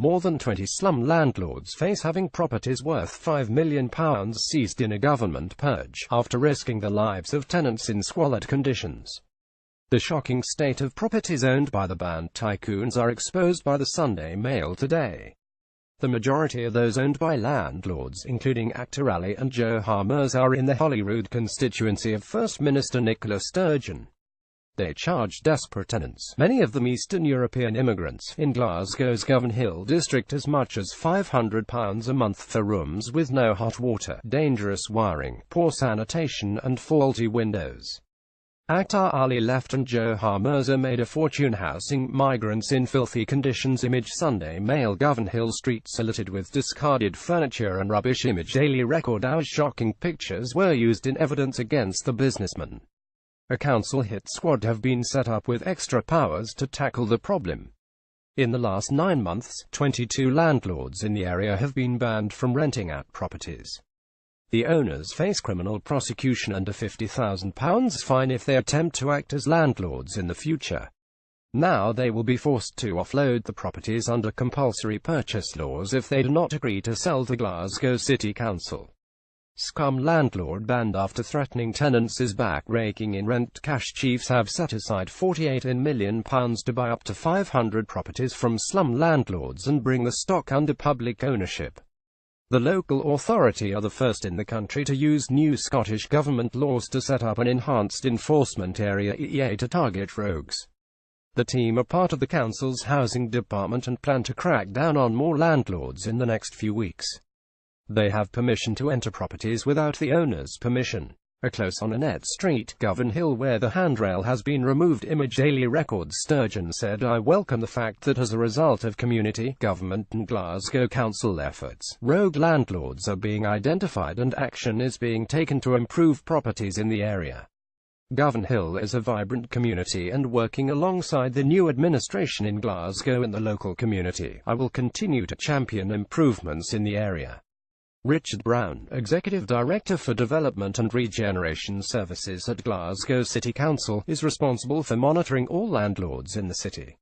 More than 20 slum landlords face having properties worth £5 million seized in a government purge, after risking the lives of tenants in squalid conditions. The shocking state of properties owned by the banned tycoons are exposed by the Sunday Mail today. The majority of those owned by landlords, including actor Ali and Joe Harmers, are in the Holyrood constituency of First Minister Nicola Sturgeon. They charge desperate tenants, many of them Eastern European immigrants, in Glasgow's Govan Hill district as much as £500 a month for rooms with no hot water, dangerous wiring, poor sanitation and faulty windows. Actor Ali left and Joe Harmers made a fortune housing migrants in filthy conditions. Image Sunday Mail. Govan Hill streets are littered with discarded furniture and rubbish. Image Daily Record. Our shocking pictures were used in evidence against the businessman. A council hit squad have been set up with extra powers to tackle the problem. In the last 9 months, 22 landlords in the area have been banned from renting out properties. The owners face criminal prosecution and a £50,000 fine if they attempt to act as landlords in the future. Now they will be forced to offload the properties under compulsory purchase laws if they do not agree to sell to Glasgow City Council. Scum landlord banned after threatening tenants is back, raking in rent. Cash chiefs have set aside £48 million to buy up to 500 properties from slum landlords and bring the stock under public ownership. The local authority are the first in the country to use new Scottish Government laws to set up an enhanced enforcement area (EEA) to target rogues. The team are part of the council's housing department and plan to crack down on more landlords in the next few weeks. They have permission to enter properties without the owner's permission. A close on Annette Street, Govan Hill, where the handrail has been removed. Image Daily Record. Sturgeon said, "I welcome the fact that as a result of community, government and Glasgow Council efforts, rogue landlords are being identified and action is being taken to improve properties in the area. Govan Hill is a vibrant community and working alongside the new administration in Glasgow and the local community, I will continue to champion improvements in the area." Richard Brown, Executive Director for Development and Regeneration Services at Glasgow City Council, is responsible for monitoring all landlords in the city.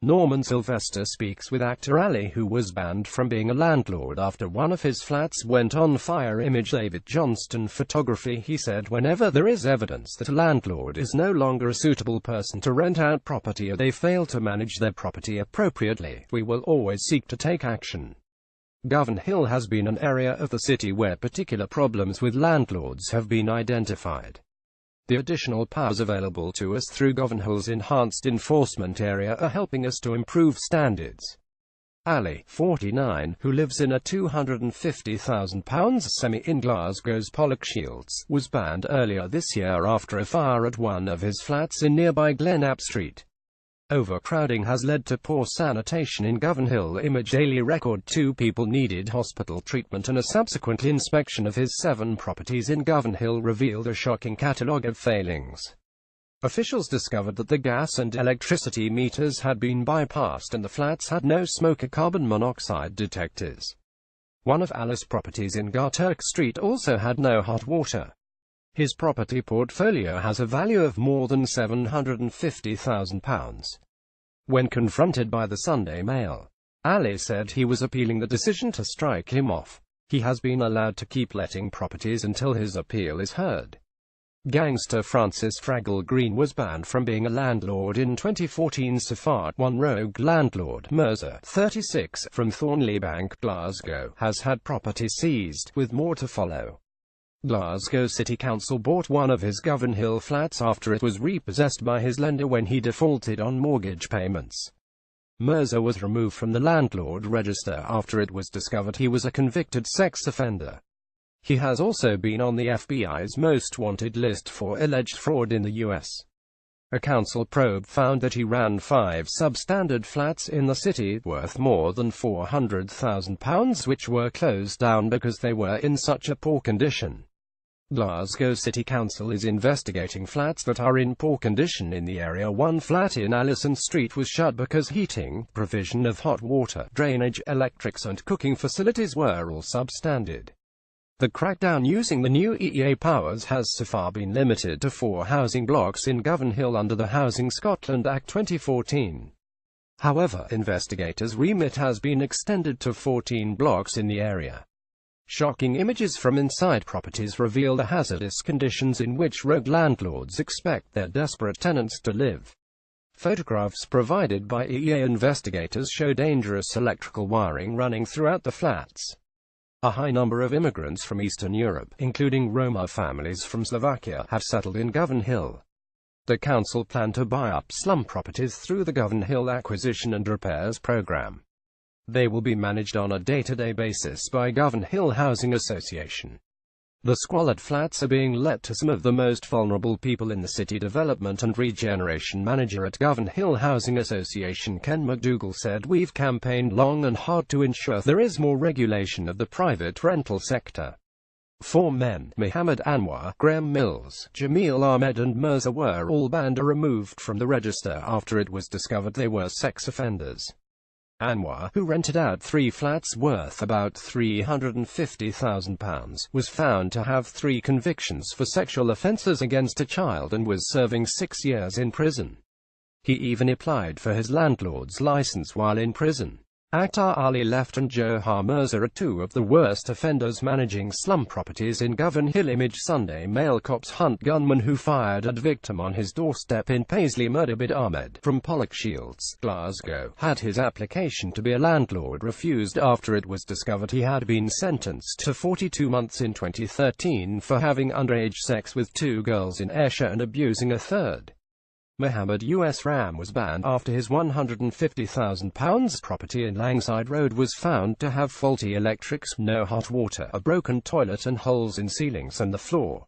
Norman Sylvester speaks with actor Ali, who was banned from being a landlord after one of his flats went on fire. Image David Johnston Photography. He said, "Whenever there is evidence that a landlord is no longer a suitable person to rent out property or they fail to manage their property appropriately, we will always seek to take action." Govan Hill has been an area of the city where particular problems with landlords have been identified. The additional powers available to us through Govan Hill's enhanced enforcement area are helping us to improve standards. Ali, 49, who lives in a £250,000 semi in Glasgow's Pollokshields, was banned earlier this year after a fire at one of his flats in nearby Glenapp Street. Overcrowding has led to poor sanitation in Govan Hill. Image Daily Record. 2 people needed hospital treatment and a subsequent inspection of his 7 properties in Govan Hill revealed a shocking catalogue of failings. Officials discovered that the gas and electricity meters had been bypassed and the flats had no smoke or carbon monoxide detectors. One of Ali's properties in Garturk Street also had no hot water. His property portfolio has a value of more than £750,000. When confronted by the Sunday Mail, Ali said he was appealing the decision to strike him off. He has been allowed to keep letting properties until his appeal is heard. Gangster Francis Fraggle Green was banned from being a landlord in 2014 so far. One rogue landlord, Mercer, 36, from Thornleybank, Glasgow, has had property seized, with more to follow. Glasgow City Council bought one of his Govan Hill flats after it was repossessed by his lender when he defaulted on mortgage payments. Mercer was removed from the landlord register after it was discovered he was a convicted sex offender. He has also been on the FBI's most wanted list for alleged fraud in the US. A council probe found that he ran 5 substandard flats in the city, worth more than £400,000, which were closed down because they were in such a poor condition. Glasgow City Council is investigating flats that are in poor condition in the area. One flat in Allison Street was shut because heating, provision of hot water, drainage, electrics and cooking facilities were all substandard. The crackdown using the new EEA powers has so far been limited to 4 housing blocks in Govan Hill under the Housing Scotland Act 2014. However, investigators' remit has been extended to 14 blocks in the area. Shocking images from inside properties reveal the hazardous conditions in which rogue landlords expect their desperate tenants to live. Photographs provided by EA investigators show dangerous electrical wiring running throughout the flats. A high number of immigrants from Eastern Europe, including Roma families from Slovakia, have settled in Govan Hill. The council plan to buy up slum properties through the Govan Hill Acquisition and Repairs Program. They will be managed on a day-to-day basis by Govan Hill Housing Association. The squalid flats are being let to some of the most vulnerable people in the city. Development and Regeneration Manager at Govan Hill Housing Association Ken McDougall said, "We've campaigned long and hard to ensure there is more regulation of the private rental sector." 4 men, Mohammed Anwar, Graham Mills, Jamil Ahmed and Mirza, were all banned or removed from the register after it was discovered they were sex offenders. Anwar, who rented out 3 flats worth about £350,000, was found to have 3 convictions for sexual offences against a child and was serving 6 years in prison. He even applied for his landlord's license while in prison. Akhtar Ali Left and Johar Mirza are 2 of the worst offenders managing slum properties in Govan Hill. Image Sunday Male cops hunt gunman who fired at victim on his doorstep in Paisley. Murdabid Ahmed, from Pollokshields, Glasgow, had his application to be a landlord refused after it was discovered he had been sentenced to 42 months in 2013 for having underage sex with 2 girls in Ayrshire and abusing a third. Mohammed US Ram was banned after his £150,000 property in Langside Road was found to have faulty electrics, no hot water, a broken toilet and holes in ceilings and the floor.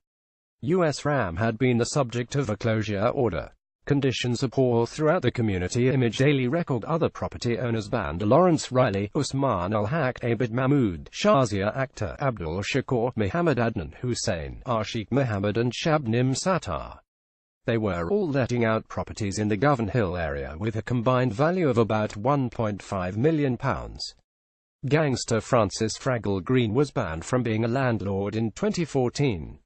US Ram had been the subject of a closure order. Conditions are poor throughout the community. Image Daily Record. Other property owners banned: Lawrence Riley, Usman Al-Haq, Abid Mahmood, Shazia Akhtar, Abdul Shakur, Mohammed Adnan Hussain, Ashiq Mohammed and Shabnim Sattar. They were all letting out properties in the Govan Hill area with a combined value of about £1.5 million. Gangster Francis Fraggle Green was banned from being a landlord in 2014.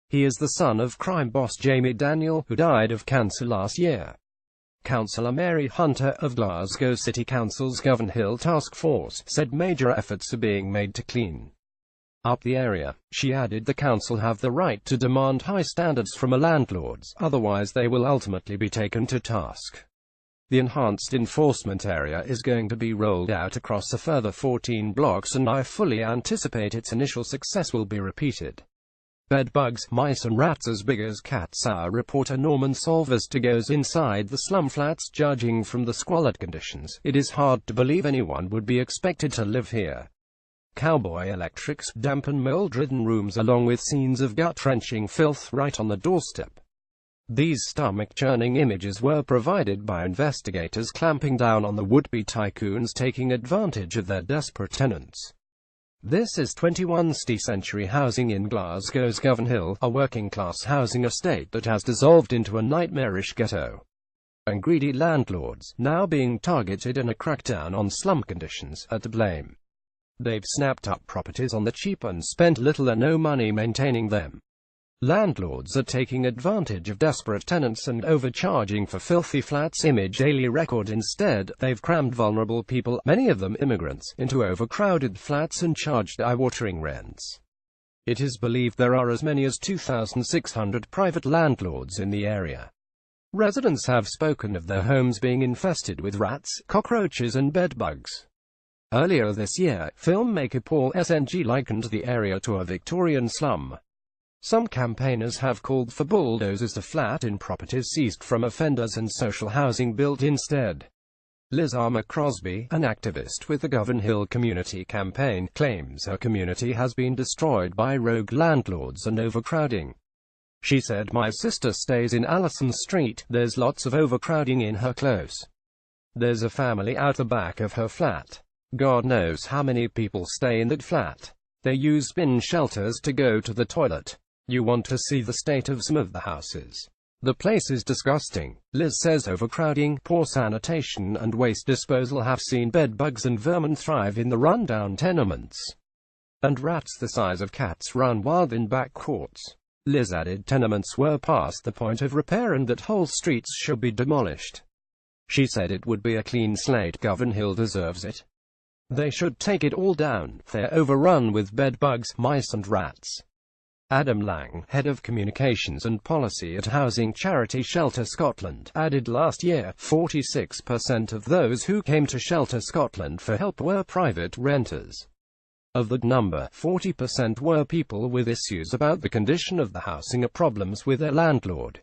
He is the son of crime boss Jamie Daniel, who died of cancer last year. Councillor Mary Hunter of Glasgow City Council's Govan Hill Task Force said major efforts are being made to clean up the area. She added the council have the right to demand high standards from landlords, otherwise they will ultimately be taken to task. The enhanced enforcement area is going to be rolled out across a further 14 blocks, and I fully anticipate its initial success will be repeated. Bedbugs, mice and rats as big as cats. Our reporter Norman Solvester goes inside the slum flats. Judging from the squalid conditions, it is hard to believe anyone would be expected to live here. Cowboy electrics, damp and mold-ridden rooms along with scenes of gut-wrenching filth right on the doorstep. These stomach-churning images were provided by investigators clamping down on the would-be tycoons taking advantage of their desperate tenants. This is 21st century housing in Glasgow's Govan Hill, a working-class housing estate that has dissolved into a nightmarish ghetto. And greedy landlords, now being targeted in a crackdown on slum conditions, are to blame. They've snapped up properties on the cheap and spent little or no money maintaining them. Landlords are taking advantage of desperate tenants and overcharging for filthy flats. Image Daily Record. Instead, they've crammed vulnerable people, many of them immigrants, into overcrowded flats and charged eye-watering rents. It is believed there are as many as 2,600 private landlords in the area. Residents have spoken of their homes being infested with rats, cockroaches and bedbugs. Earlier this year, filmmaker Paul SNG likened the area to a Victorian slum. Some campaigners have called for bulldozers to flat-in properties seized from offenders and social housing built instead. Liz Armour Crosby, an activist with the Govan Hill Community Campaign, claims her community has been destroyed by rogue landlords and overcrowding. She said, "My sister stays in Allison Street, there's lots of overcrowding in her close. There's a family out the back of her flat. God knows how many people stay in that flat. They use bin shelters to go to the toilet. You want to see the state of some of the houses. The place is disgusting." Liz says overcrowding, poor sanitation and waste disposal have seen bedbugs and vermin thrive in the rundown tenements. And rats the size of cats run wild in back courts. Liz added tenements were past the point of repair and that whole streets should be demolished. She said it would be a clean slate. Govan Hill deserves it. They should take it all down. They're overrun with bedbugs, mice and rats. Adam Lang, head of communications and policy at housing charity Shelter Scotland, added last year, 46% of those who came to Shelter Scotland for help were private renters. Of that number, 40% were people with issues about the condition of the housing or problems with their landlord.